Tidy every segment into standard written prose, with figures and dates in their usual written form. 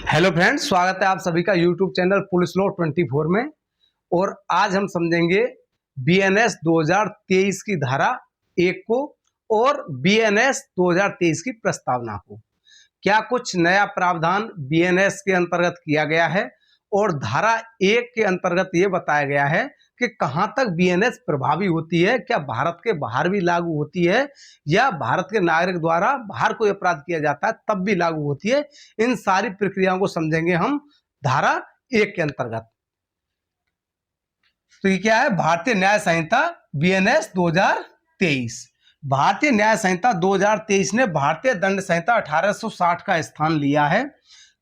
Hello friends, स्वागत है आप सभी का यूट्यूब चैनल पुलिस लॉ 24 में। और आज हम समझेंगे बीएनएस 2023 की धारा 1 को और बीएनएस 2023 की प्रस्तावना को। क्या कुछ नया प्रावधान बीएनएस के अंतर्गत किया गया है और धारा 1 के अंतर्गत ये बताया गया है कि कहां तक बीएनएस प्रभावी होती है, क्या भारत के बाहर भी लागू होती है या भारत के नागरिक द्वारा बाहर कोई अपराध किया जाता है तब भी लागू होती है। इन सारी प्रक्रियाओं को समझेंगे हम धारा 1 के अंतर्गत। तो ये क्या है? भारतीय न्याय संहिता बीएनएस 2023। भारतीय न्याय संहिता 2023 ने भारतीय दंड संहिता 1860 का स्थान लिया है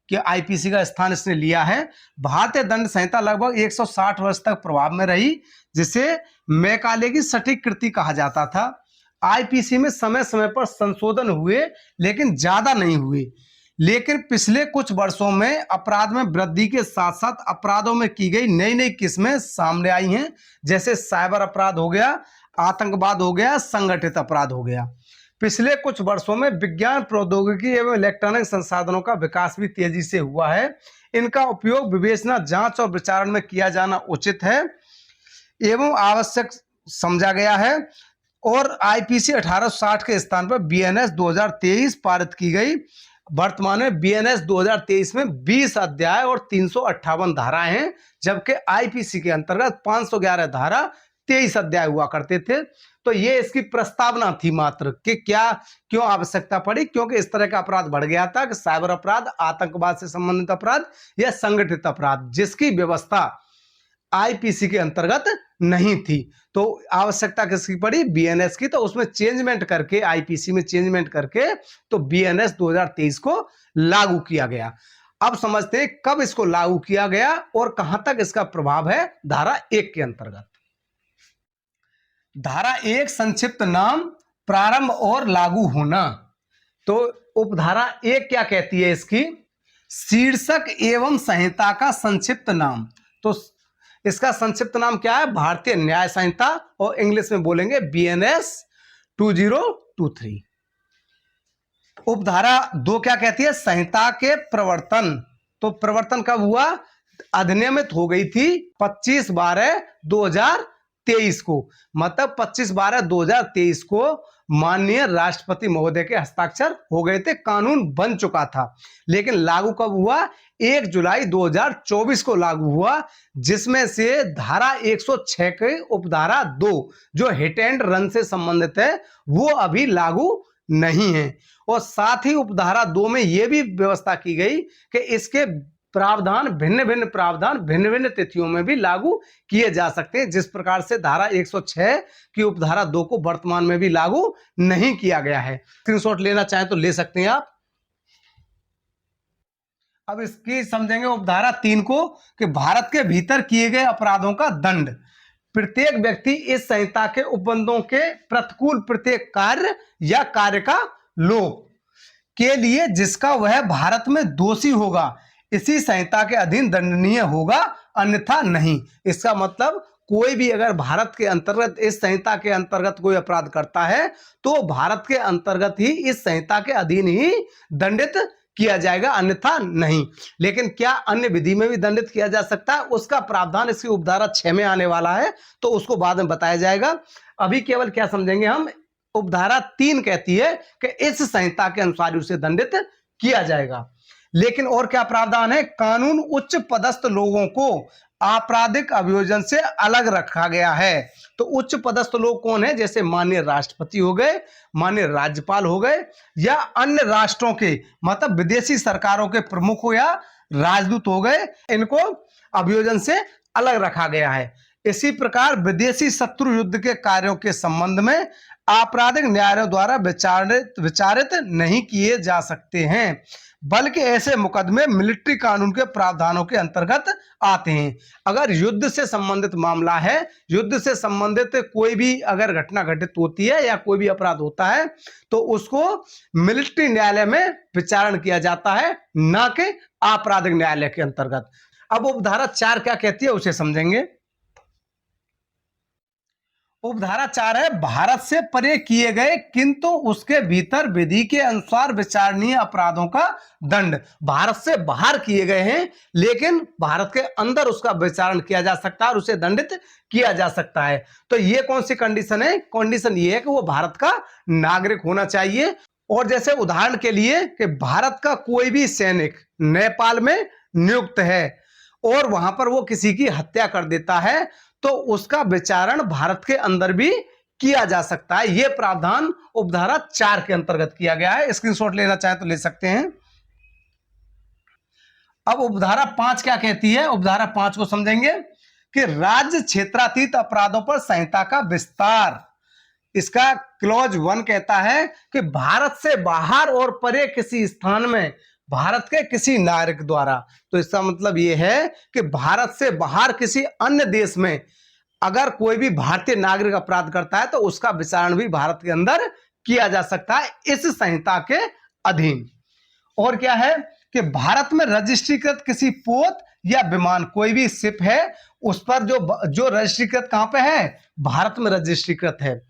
कि आईपीसी का स्थान इसने लिया है। भारतीय दंड संहिता लगभग 160 वर्ष तक प्रभाव में रही, जिसे मैकाले की सटीक कृति कहा जाता था। आईपीसी में समय समय पर संशोधन हुए लेकिन ज्यादा नहीं हुए, लेकिन पिछले कुछ वर्षों में अपराध में वृद्धि के साथ साथ अपराधों में की गई नई नई किस्में सामने आई हैं, जैसे साइबर अपराध हो गया, आतंकवाद हो गया, संगठित अपराध हो गया। पिछले कुछ वर्षों में विज्ञान, प्रौद्योगिकी एवं इलेक्ट्रॉनिक संसाधनों का विकास भी तेजी से हुआ है। इनका उपयोग विवेचना, जांच और विचारण में किया जाना उचित है एवं आवश्यक समझा गया है। और आईपीसी 1860 के स्थान पर बीएनएस 2023 पारित की गई। वर्तमान में बीएनएस 2023 में 20 अध्याय और 358 धाराएं हैं, जबकि आईपीसी के अंतर्गत 511 धारा 23 अध्याय हुआ करते थे। तो ये इसकी प्रस्तावना थी मात्र कि क्या क्यों आवश्यकता पड़ी, क्योंकि इस तरह का अपराध बढ़ गया था कि साइबर अपराध, आतंकवाद से संबंधित अपराध या संगठित अपराध, जिसकी व्यवस्था आईपीसी के अंतर्गत नहीं थी। तो आवश्यकता किसकी पड़ी? बीएनएस की। तो उसमें चेंजमेंट करके, आईपीसी में चेंजमेंट करके तो बीएनएस 2023 को लागू किया गया। अब समझते हैं कब इसको लागू किया गया और कहां तक इसका प्रभाव है धारा 1 के अंतर्गत। धारा 1 संक्षिप्त नाम, प्रारंभ और लागू होना। तो उपधारा 1 क्या कहती है? इसकी शीर्षक एवं संहिता का संक्षिप्त नाम। तो इसका संक्षिप्त नाम क्या है? भारतीय न्याय संहिता, और इंग्लिश में बोलेंगे बीएनएस 2023। उपधारा 2 क्या कहती है? संहिता के प्रवर्तन। तो प्रवर्तन कब हुआ? अधिनियमित हो गई थी 25/12/2023 को, मतलब 25/12/2023 को माननीय राष्ट्रपति महोदय के हस्ताक्षर हो गए थे, कानून बन चुका था। लेकिन लागू कब हुआ? 1 जुलाई 2024 को लागू हुआ, जिसमें से धारा 106 के उपधारा 2 जो हिट एंड रन से संबंधित है वो अभी लागू नहीं है। और साथ ही उपधारा 2 में यह भी व्यवस्था की गई कि इसके प्रावधान भिन्न भिन्न तिथियों में भी लागू किए जा सकते हैं, जिस प्रकार से धारा 106 की उपधारा 2 को वर्तमान में भी लागू नहीं किया गया है। स्क्रीनशॉट लेना चाहें तो ले सकते हैं आप। अब इसकी समझेंगे उपधारा 3 को कि भारत के भीतर किए गए अपराधों का दंड। प्रत्येक व्यक्ति इस संहिता के उपबंधों के प्रतिकूल प्रत्येक कार्य या कार्य का लोप के लिए जिसका वह भारत में दोषी होगा, इसी संहिता के अधीन दंडनीय होगा, अन्यथा नहीं। इसका मतलब कोई भी अगर भारत के अंतर्गत, इस संहिता के अंतर्गत कोई अपराध करता है तो भारत के अंतर्गत ही, इस संहिता के अधीन ही दंडित किया जाएगा, अन्यथा नहीं। लेकिन क्या अन्य विधि में भी दंडित किया जा सकता है? उसका प्रावधान इसकी उपधारा 6 में आने वाला है, तो उसको बाद में बताया जाएगा। अभी केवल क्या समझेंगे हम? उपधारा 3 कहती है कि इस संहिता के अनुसार उसे दंडित किया जाएगा। लेकिन और क्या प्रावधान है? कानून उच्च पदस्थ लोगों को आपराधिक अभियोजन से अलग रखा गया है। तो उच्च पदस्थ लोग कौन है? जैसे माननीय राष्ट्रपति हो गए, माननीय राज्यपाल हो गए, या अन्य राष्ट्रों के, मतलब विदेशी सरकारों के प्रमुख हो या राजदूत हो गए, इनको अभियोजन से अलग रखा गया है। इसी प्रकार विदेशी शत्रु युद्ध के कार्यों के संबंध में आपराधिक न्यायालयों द्वारा विचारित नहीं किए जा सकते हैं, बल्कि ऐसे मुकदमे मिलिट्री कानून के प्रावधानों के अंतर्गत आते हैं। अगर युद्ध से संबंधित मामला है, युद्ध से संबंधित कोई भी अगर घटना घटित होती है या कोई भी अपराध होता है, तो उसको मिलिट्री न्यायालय में विचारण किया जाता है, ना कि आपराधिक न्यायालय के अंतर्गत। अब उपधारा 4 क्या कहती है उसे समझेंगे। उपधारा 4 है, भारत से परे किए गए किंतु उसके भीतर विधि के अनुसार विचारणीय अपराधों का दंड। भारत से बाहर किए गए हैं लेकिन भारत के अंदर उसका विचारण किया जा सकता है और उसे दंडित किया जा सकता है। तो ये कौन सी कंडीशन है? कंडीशन ये है कि वो भारत का नागरिक होना चाहिए। और जैसे उदाहरण के लिए कि भारत का कोई भी सैनिक नेपाल में नियुक्त है और वहां पर वो किसी की हत्या कर देता है तो उसका विचारण भारत के अंदर भी किया जा सकता है। यह प्रावधान उपधारा 4 के अंतर्गत किया गया है। स्क्रीनशॉट लेना चाहे तो ले सकते हैं। अब उपधारा 5 क्या कहती है? उपधारा 5 को समझेंगे कि राज्य क्षेत्रातीत अपराधों पर संहिता का विस्तार। इसका क्लॉज 1 कहता है कि भारत से बाहर और परे किसी स्थान में भारत के किसी नागरिक द्वारा, तो इसका मतलब यह है कि भारत से बाहर किसी अन्य देश में अगर कोई भी भारतीय नागरिक अपराध करता है तो उसका विचारण भी भारत के अंदर किया जा सकता है इस संहिता के अधीन। और क्या है कि भारत में रजिस्ट्रीकृत किसी पोत या विमान, कोई भी शिप है उस पर जो रजिस्ट्रीकृत कहां पे है? भारत में रजिस्ट्रीकृत है,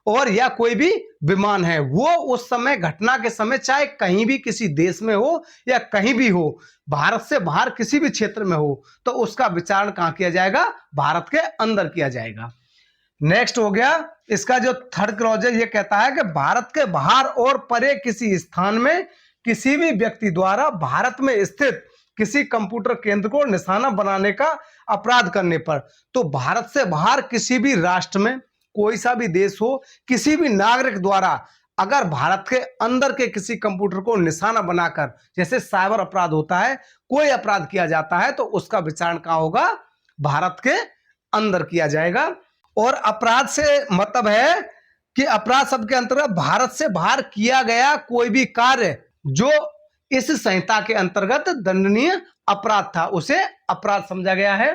और या कोई भी विमान है वो उस समय घटना के समय चाहे कहीं भी किसी देश में हो या कहीं भी हो, भारत से बाहर किसी भी क्षेत्र में हो, तो उसका विचारण कहां किया जाएगा? भारत के अंदर किया जाएगा। नेक्स्ट हो गया इसका जो थर्ड क्लॉज है, ये कहता है कि भारत के बाहर और परे किसी स्थान में किसी भी व्यक्ति द्वारा भारत में स्थित किसी कंप्यूटर केंद्र को निशाना बनाने का अपराध करने पर, तो भारत से बाहर किसी भी राष्ट्र में कोई सा भी देश हो, किसी भी नागरिक द्वारा अगर भारत के अंदर के किसी कंप्यूटर को निशाना बनाकर, जैसे साइबर अपराध होता है, कोई अपराध किया जाता है तो उसका विचारण कहां होगा? भारत के अंदर किया जाएगा। और अपराध से मतलब है कि अपराध शब्द के अंतर्गत भारत से बाहर किया गया कोई भी कार्य जो इस संहिता के अंतर्गत दंडनीय अपराध था उसे अपराध समझा गया है।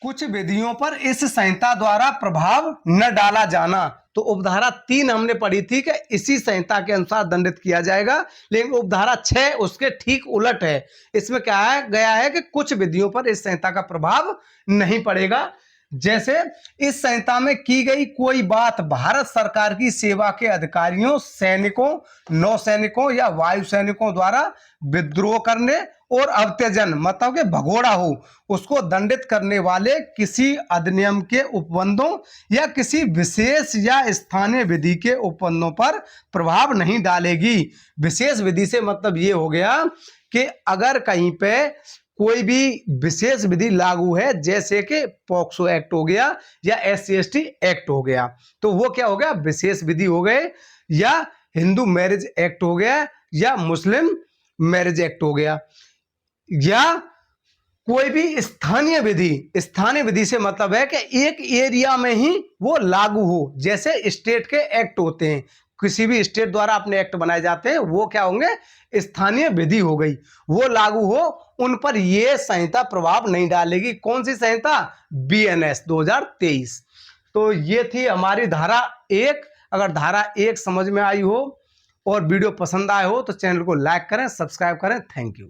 कुछ विधियों पर इस संहिता द्वारा प्रभाव न डाला जाना, तो उपधारा 3 हमने पढ़ी थी कि इसी संहिता के अनुसार दंडित किया जाएगा, लेकिन उपधारा 6 उसके ठीक उलट है। इसमें क्या है गया है कि कुछ विधियों पर इस संहिता का प्रभाव नहीं पड़ेगा। जैसे इस संहिता में की गई कोई बात भारत सरकार की सेवा के अधिकारियों, सैनिकों, नौसैनिकों या वायु सैनिकों द्वारा विद्रोह करने और अवत्यजन मतलब के भगोड़ा हो उसको दंडित करने वाले किसी अधिनियम के उपबंधों या किसी विशेष या स्थानीय विधि के उपबंधों पर प्रभाव नहीं डालेगी। विशेष विधि से मतलब ये हो गया कि अगर कहीं पे कोई भी विशेष विधि लागू है, जैसे कि पॉक्सो एक्ट हो गया या SC/ST एक्ट हो गया, तो वो क्या हो गया? विशेष विधि हो गए, या हिंदू मैरिज एक्ट हो गया या मुस्लिम मैरिज एक्ट हो गया, या कोई भी स्थानीय विधि। स्थानीय विधि से मतलब है कि एक एरिया में ही वो लागू हो, जैसे स्टेट के एक्ट होते हैं, किसी भी स्टेट द्वारा अपने एक्ट बनाए जाते हैं, वो क्या होंगे? स्थानीय विधि हो गई, वो लागू हो, उन पर ये संहिता प्रभाव नहीं डालेगी। कौन सी संहिता? BNS 2023। तो ये थी हमारी धारा 1। अगर धारा 1 समझ में आई हो और वीडियो पसंद आए हो तो चैनल को लाइक करें, सब्सक्राइब करें। Thank you.